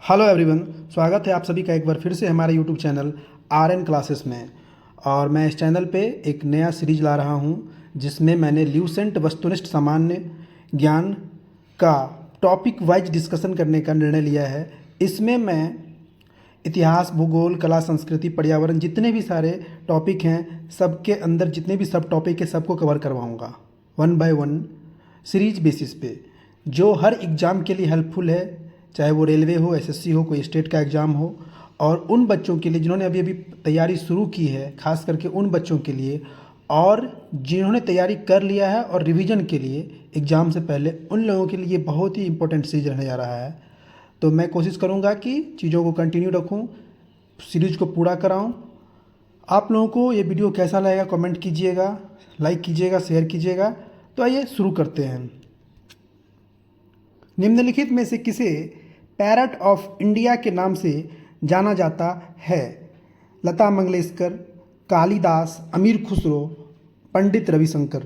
Hello everyone, स्वागत है आप सभी का एक बार फिर से हमारे YouTube channel R N classes में। और मैं इस चैनल पे एक नया सीरीज ला रहा हूँ जिसमें मैंने ल्यूसेंट वस्तुनिष्ठ सामान्य ज्ञान का टॉपिक वाइज डिस्कशन करने का निर्णय लिया है। इसमें मैं इतिहास, भूगोल, कला, संस्कृति, पर्यावरण, जितने भी सारे टॉपिक हैं सबके अंदर जितने भी सब टॉपिक है सबको कवर करवाऊँगा one by one series basis पे, जो हर एग्ज़ाम के लिए हेल्पफुल है, चाहे वो रेलवे हो, एसएससी हो, कोई स्टेट का एग्ज़ाम हो। और उन बच्चों के लिए जिन्होंने अभी अभी तैयारी शुरू की है, खास करके उन बच्चों के लिए, और जिन्होंने तैयारी कर लिया है और रिवीजन के लिए एग्ज़ाम से पहले, उन लोगों के लिए बहुत ही इंपॉर्टेंट सीरीज रहने जा रहा है। तो मैं कोशिश करूँगा कि चीज़ों को कंटिन्यू रखूँ, सीरीज को पूरा कराऊँ। आप लोगों को ये वीडियो कैसा लगेगा कमेंट कीजिएगा, लाइक कीजिएगा, शेयर कीजिएगा। तो आइए शुरू करते हैं। निम्नलिखित में से किसे पैरट ऑफ इंडिया के नाम से जाना जाता है? लता मंगेशकर, कालिदास, अमीर Khusro, Pandit Ravishankar.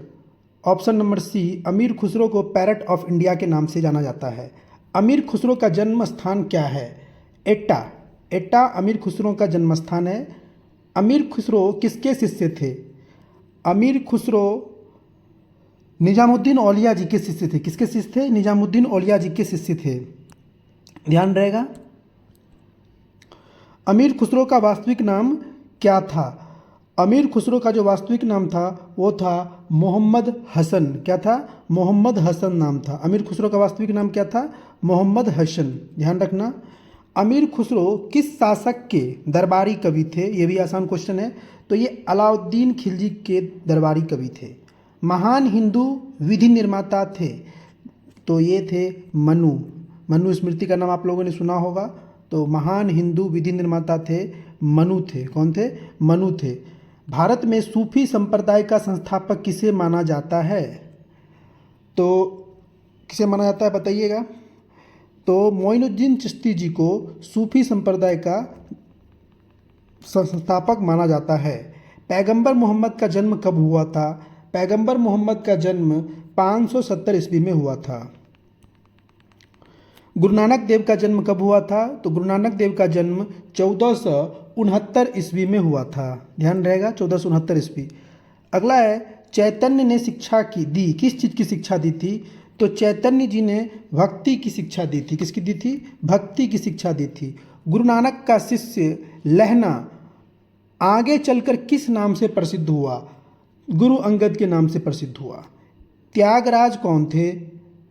Option number C, अमीर खुसरो को पैरट ऑफ इंडिया के नाम से जाना जाता है। अमीर खुसरो का जन्म स्थान क्या है? एट्टा। एट्टा अमीर खुसरो का जन्म स्थान है। अमीर खुसरो किसके शिष्य थे? अमीर खुसरो निजामुद्दीन औलिया जी के शिष्य थे। किसके शिष्य थे? निजामुद्दीन औलिया जी के शिष्य थे, ध्यान रहेगा। अमीर खुसरो का वास्तविक नाम क्या था? अमीर खुसरो का जो वास्तविक नाम था वो था मोहम्मद हसन। क्या था? मोहम्मद हसन नाम था। अमीर खुसरो का वास्तविक नाम क्या था? मोहम्मद हसन, ध्यान रखना। अमीर खुसरो किस शासक के दरबारी कवि थे? ये भी आसान क्वेश्चन है। तो ये अलाउद्दीन खिलजी के दरबारी कवि थे। महान हिंदू विधि निर्माता थे? तो ये थे मनु। मनु स्मृति का नाम आप लोगों ने सुना होगा। तो महान हिंदू विधि निर्माता थे, मनु थे। कौन थे? मनु थे। भारत में सूफी संप्रदाय का संस्थापक किसे माना जाता है? तो किसे माना जाता है बताइएगा। तो मोइनुद्दीन चिश्ती जी को सूफी संप्रदाय का संस्थापक माना जाता है। पैगंबर मोहम्मद का जन्म कब हुआ था? पैगंबर मोहम्मद का जन्म 570 ईस्वी में हुआ था। गुरु नानक देव का जन्म कब हुआ था? तो गुरु नानक देव का जन्म 1469 ईस्वी में हुआ था, ध्यान रहेगा, 1469 ईस्वी। अगला है, चैतन्य ने शिक्षा की दी, किस चीज़ की शिक्षा दी थी? तो चैतन्य जी ने भक्ति की शिक्षा दी थी। किसकी दी थी? भक्ति की शिक्षा दी थी। गुरु नानक का शिष्य लहना आगे चलकर किस नाम से प्रसिद्ध हुआ? गुरु अंगद के नाम से प्रसिद्ध हुआ। त्यागराज कौन थे?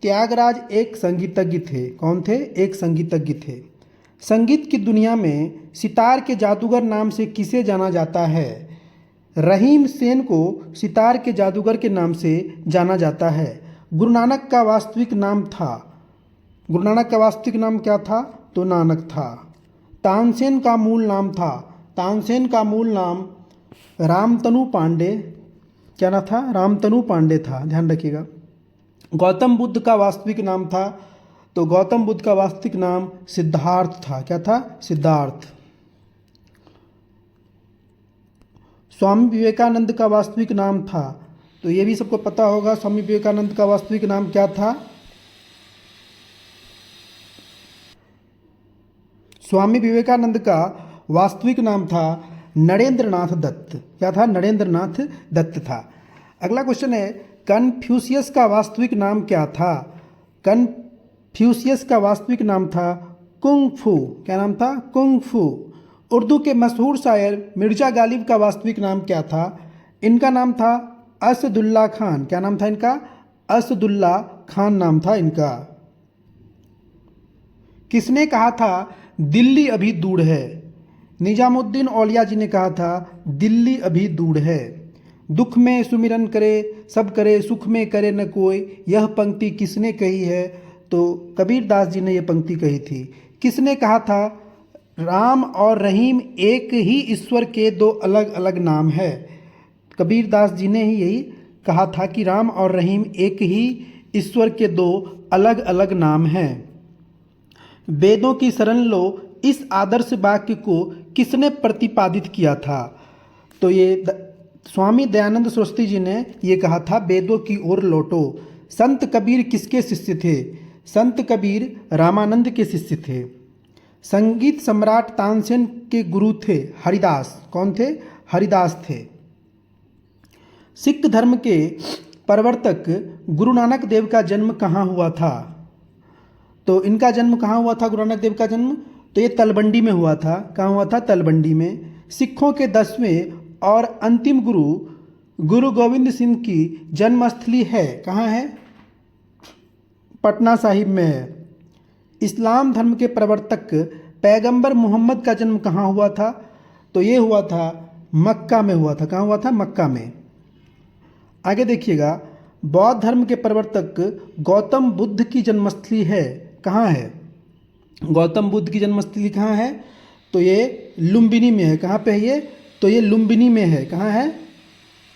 त्यागराज एक संगीतज्ञ थे। कौन थे? एक संगीतज्ञ थे। संगीत की दुनिया में सितार के जादूगर नाम से किसे जाना जाता है? रहीम सेन को सितार के जादूगर के नाम से जाना जाता है। गुरु नानक का वास्तविक नाम था? गुरु नानक का वास्तविक नाम क्या था? तो नानक था। तानसेन का मूल नाम था? तानसेन का मूल नाम रामतनु पांडे, क्या नाम था? रामतनु पांडे था, ध्यान रखिएगा। गौतम बुद्ध का वास्तविक नाम था? तो गौतम बुद्ध का वास्तविक नाम सिद्धार्थ था। क्या था? सिद्धार्थ। स्वामी विवेकानंद का वास्तविक नाम था? तो ये भी सबको पता होगा, स्वामी विवेकानंद का वास्तविक नाम क्या था? स्वामी विवेकानंद का वास्तविक नाम था नरेंद्रनाथ दत्त। क्या था? नरेंद्रनाथ दत्त था। अगला क्वेश्चन है, कन्फ्यूशियस का वास्तविक नाम क्या था? कन्फ्यूशियस का वास्तविक नाम था कुंग फू। क्या नाम था? कुंग फू। उर्दू के मशहूर शायर मिर्जा गालिब का वास्तविक नाम क्या था? इनका नाम था असदुल्ला खान। क्या नाम था इनका? असदुल्ला खान नाम था इनका। किसने कहा था दिल्ली अभी दूर है? निजामुद्दीन औलिया जी ने कहा था दिल्ली अभी दूर है। दुख में सुमिरन करे सब करे, सुख में करे न कोई, यह पंक्ति किसने कही है? तो कबीर दास जी ने यह पंक्ति कही थी। किसने कहा था राम और रहीम एक ही ईश्वर के दो अलग अलग नाम है? कबीर दास जी ने ही यही कहा था कि राम और रहीम एक ही ईश्वर के दो अलग अलग नाम हैं। वेदों की शरण लो, इस आदर्श वाक्य को किसने प्रतिपादित किया था? तो ये स्वामी दयानंद सरस्वती जी ने ये कहा था, वेदों की ओर लौटो। संत कबीर किसके शिष्य थे? संत कबीर रामानंद के शिष्य थे। संगीत सम्राट तानसेन के गुरु थे हरिदास। कौन थे? हरिदास थे। सिख धर्म के प्रवर्तक गुरु नानक देव का जन्म कहाँ हुआ था? तो इनका जन्म कहाँ हुआ था? गुरु नानक देव का जन्म तो ये तलवंडी में हुआ था। कहाँ हुआ था? तलवंडी में। सिखों के 10वें और अंतिम गुरु गुरु गोविंद सिंह की जन्मस्थली है। कहाँ है? पटना साहिब में है। इस्लाम धर्म के प्रवर्तक पैगंबर मोहम्मद का जन्म कहाँ हुआ था? तो ये हुआ था मक्का में हुआ था। कहाँ हुआ था? मक्का में। आगे देखिएगा, बौद्ध धर्म के प्रवर्तक गौतम बुद्ध की जन्मस्थली है। कहाँ है? गौतम बुद्ध की जन्मस्थली कहाँ है? तो ये लुम्बिनी में है। कहाँ पे है ये? तो ये लुम्बिनी में है। कहाँ है?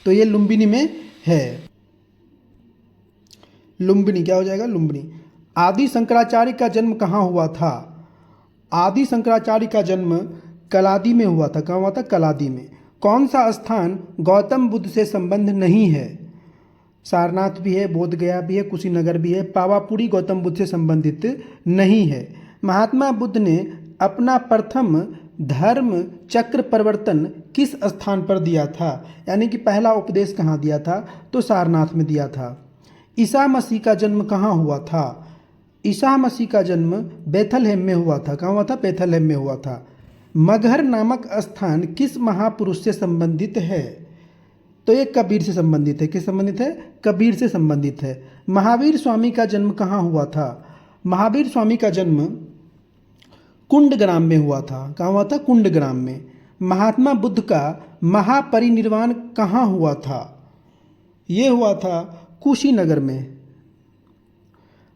तो ये लुम्बिनी में है। लुम्बिनी क्या हो जाएगा? लुम्बिनी। आदि शंकराचार्य का जन्म कहाँ हुआ था? आदि शंकराचार्य का जन्म कलादी में हुआ था। कहाँ हुआ था? कलादी में। कौन सा स्थान गौतम बुद्ध से संबंध नहीं है? सारनाथ भी है, बोध गया भी है, कुशीनगर भी है। पावापुरी गौतम बुद्ध से संबंधित नहीं है। महात्मा बुद्ध ने अपना प्रथम धर्म चक्र परिवर्तन किस स्थान पर दिया था? यानी कि पहला उपदेश कहाँ दिया था? तो सारनाथ में दिया था। ईसा मसीह का जन्म कहाँ हुआ था? ईसा मसीह का जन्म बेथलहेम में हुआ था। कहाँ हुआ था? बेथलहेम में हुआ था। मगहर नामक स्थान किस महापुरुष से संबंधित है? तो ये कबीर से संबंधित है। किस संबंधित है? कबीर से संबंधित है। महावीर स्वामी का जन्म कहाँ हुआ था? महावीर स्वामी का जन्म कुंडग्राम में हुआ था। कहाँ हुआ था? कुंडग्राम में। महात्मा बुद्ध का महापरिनिर्वाण कहाँ हुआ था? ये हुआ था कुशीनगर में।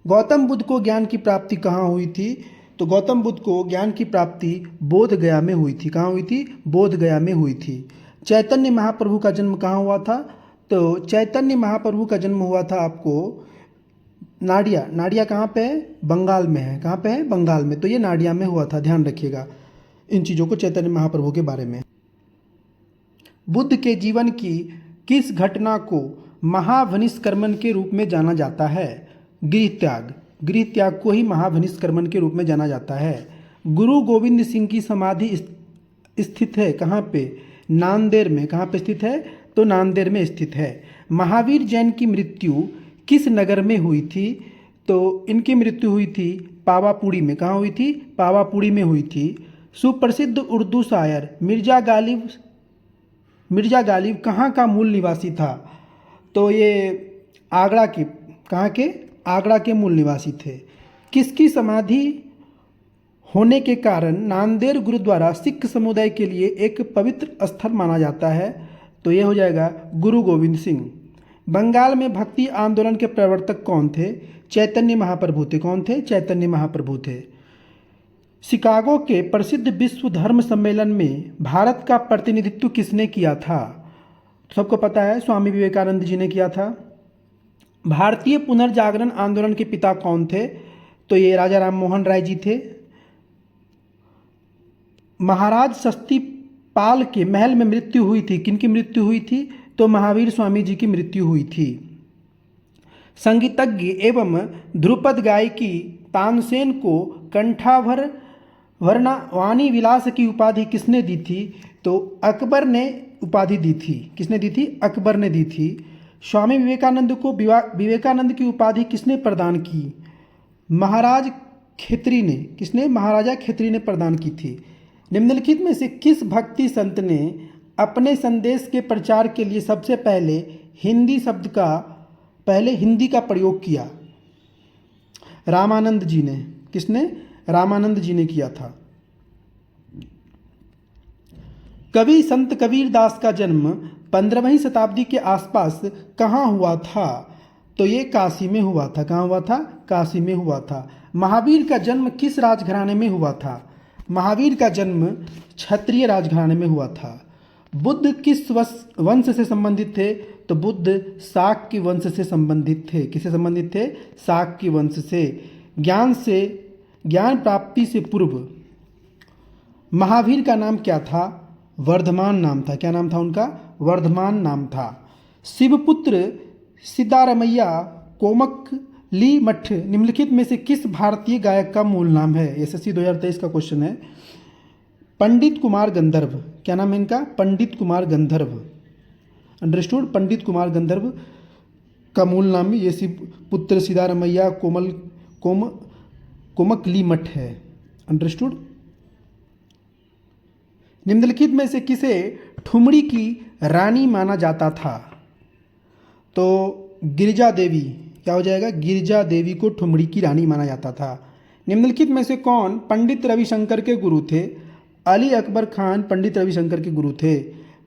गौतम बुद्ध को ज्ञान की प्राप्ति कहाँ हुई थी? तो गौतम बुद्ध को ज्ञान की प्राप्ति बोध गया में हुई थी। कहाँ हुई थी? बोध गया में हुई थी। चैतन्य महाप्रभु का जन्म कहाँ हुआ था? तो चैतन्य महाप्रभु का जन्म हुआ था आपको नाडिया। नाडिया कहाँ पे है? बंगाल में है। कहाँ पे है? बंगाल में। तो ये नाडिया में हुआ था। ध्यान रखिएगा इन चीज़ों को चैतन्य महाप्रभु के बारे में। बुद्ध के जीवन की किस घटना को महावनिष्कर्मण के रूप में जाना जाता है? गृह त्याग। गृह त्याग को ही महावनिष्कर्मण के रूप में जाना जाता है। गुरु गोविंद सिंह की समाधि स्थित है कहाँ पे? नांदेड़ में। कहाँ पे स्थित है? तो नांदेड़ में स्थित है। महावीर जैन की मृत्यु किस नगर में हुई थी? तो इनकी मृत्यु हुई थी पावापुरी में। कहाँ हुई थी? पावापुरी में हुई थी। सुप्रसिद्ध उर्दू शायर मिर्जा गालिब कहाँ का मूल निवासी था? तो ये आगरा के। कहाँ के? आगरा के मूल निवासी थे। किसकी समाधि होने के कारण नांदेड़ गुरुद्वारा सिख समुदाय के लिए एक पवित्र स्थल माना जाता है? तो ये हो जाएगा गुरु गोविंद सिंह। बंगाल में भक्ति आंदोलन के प्रवर्तक कौन थे? चैतन्य महाप्रभु थे। कौन थे? चैतन्य महाप्रभु थे। शिकागो के प्रसिद्ध विश्व धर्म सम्मेलन में भारत का प्रतिनिधित्व किसने किया था? सबको पता है, स्वामी विवेकानंद जी ने किया था। भारतीय पुनर्जागरण आंदोलन के पिता कौन थे? तो ये राजा राम मोहन राय जी थे। महाराज शक्ति पाल के महल में मृत्यु हुई थी। किनकी मृत्यु हुई थी? तो महावीर स्वामी जी की मृत्यु हुई थी। संगीतज्ञ एवं ध्रुपद गायकी तानसेन को कंठाभर वाणी विलास की उपाधि किसने दी थी? तो अकबर ने उपाधि दी थी। किसने दी थी? अकबर ने दी थी। स्वामी विवेकानंद को विवेकानंद की उपाधि किसने प्रदान की? महाराज खेत्री ने। किसने? महाराजा खेत्री ने प्रदान की थी। निम्नलिखित में से किस भक्ति संत ने अपने संदेश के प्रचार के लिए सबसे पहले हिंदी का प्रयोग किया? रामानंद जी ने। किसने? रामानंद जी ने किया था। कवि संत कबीर दास का जन्म 15वीं शताब्दी के आसपास कहाँ हुआ था? तो ये काशी में हुआ था। कहाँ हुआ था? काशी में हुआ था। महावीर का जन्म किस राजघराने में हुआ था? महावीर का जन्म क्षत्रिय राजघराने में हुआ था। बुद्ध किस वंश से संबंधित थे? तो बुद्ध शाक्य वंश से संबंधित थे। किससे संबंधित थे? शाक्य वंश से। ज्ञान प्राप्ति से पूर्व महावीर का नाम क्या था? वर्धमान नाम था। क्या नाम था उनका? वर्धमान नाम था। शिवपुत्र सिद्धारमैया कोमक ली मठ निम्नलिखित में से किस भारतीय गायक का मूल नाम है? एसएससी 2023 का क्वेश्चन है। पंडित कुमार गंधर्व, क्या नाम है इनका? पंडित कुमार गंधर्व। अंडरस्टूड? पंडित कुमार गंधर्व का मूल नाम ये पुत्र सिद्धारमैया कोमकली मठ है। अंडरस्टूड? निम्नलिखित में से किसे ठुमरी की रानी माना जाता था? तो गिरिजा देवी, क्या हो जाएगा? गिरिजा देवी को ठुमरी की रानी माना जाता था। निम्नलिखित में से कौन पंडित रविशंकर के गुरु थे? अली अकबर खान पंडित रविशंकर के गुरु थे।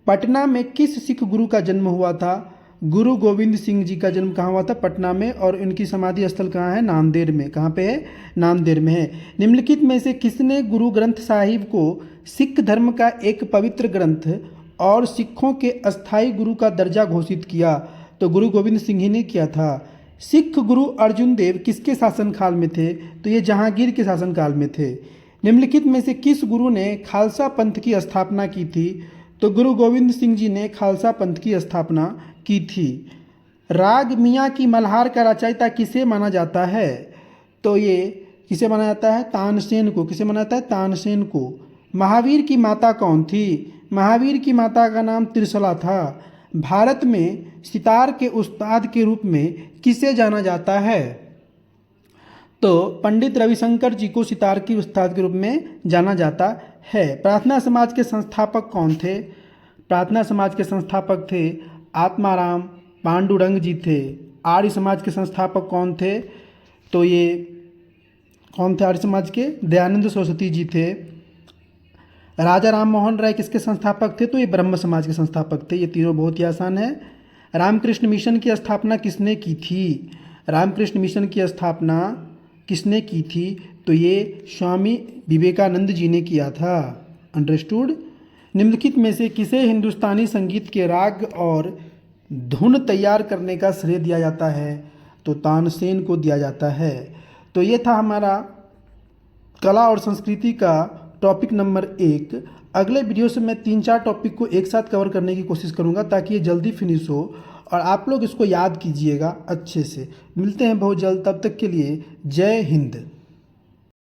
पटना में किस सिख गुरु का जन्म हुआ था? गुरु गोविंद सिंह जी का जन्म कहाँ हुआ था? पटना में। और इनकी समाधि स्थल कहाँ है? नांदेड़ में। कहाँ पे है? नांदेड़ में है। निम्नलिखित में से किसने गुरु ग्रंथ साहिब को सिख धर्म का एक पवित्र ग्रंथ और सिखों के अस्थायी गुरु का दर्जा घोषित किया? तो गुरु गोविंद सिंह ही ने किया था। सिख गुरु अर्जुन देव किसके शासनकाल में थे? तो ये जहांगीर के शासनकाल में थे। निम्नलिखित में से किस गुरु ने खालसा पंथ की स्थापना की थी? तो गुरु गोविंद सिंह जी ने खालसा पंथ की स्थापना की थी। राग मियाँ की मल्हार का रचयिता किसे माना जाता है? तो ये किसे माना जाता है? तानसेन को। किसे माना जाता है? तानसेन को। महावीर की माता कौन थी? महावीर की माता का नाम त्रिशला था। भारत में सितार के उस्ताद के रूप में किसे जाना जाता है? तो पंडित रविशंकर जी को सितार की उस्ताद के रूप में जाना जाता है। प्रार्थना समाज के संस्थापक कौन थे? प्रार्थना समाज के संस्थापक थे आत्माराम पांडुरंग जी थे। आर्य समाज के संस्थापक कौन थे? तो ये कौन थे आर्य समाज के? दयानंद सरस्वती जी थे। राजा राम मोहन राय किसके संस्थापक थे? तो ये ब्रह्म समाज के संस्थापक थे। ये तीनों बहुत ही आसान है। रामकृष्ण मिशन की स्थापना किसने की थी? रामकृष्ण मिशन की स्थापना किसने की थी? तो ये स्वामी विवेकानंद जी ने किया था। अंडरस्टूड? निम्नलिखित में से किसे हिंदुस्तानी संगीत के राग और धुन तैयार करने का श्रेय दिया जाता है? तो तानसेन को दिया जाता है। तो ये था हमारा कला और संस्कृति का टॉपिक नंबर 1। अगले वीडियो से मैं 3-4 टॉपिक को एक साथ कवर करने की कोशिश करूंगा ताकि ये जल्दी फिनिश हो और आप लोग इसको याद कीजिएगा अच्छे से। मिलते हैं बहुत जल्द, तब तक के लिए जय हिंद।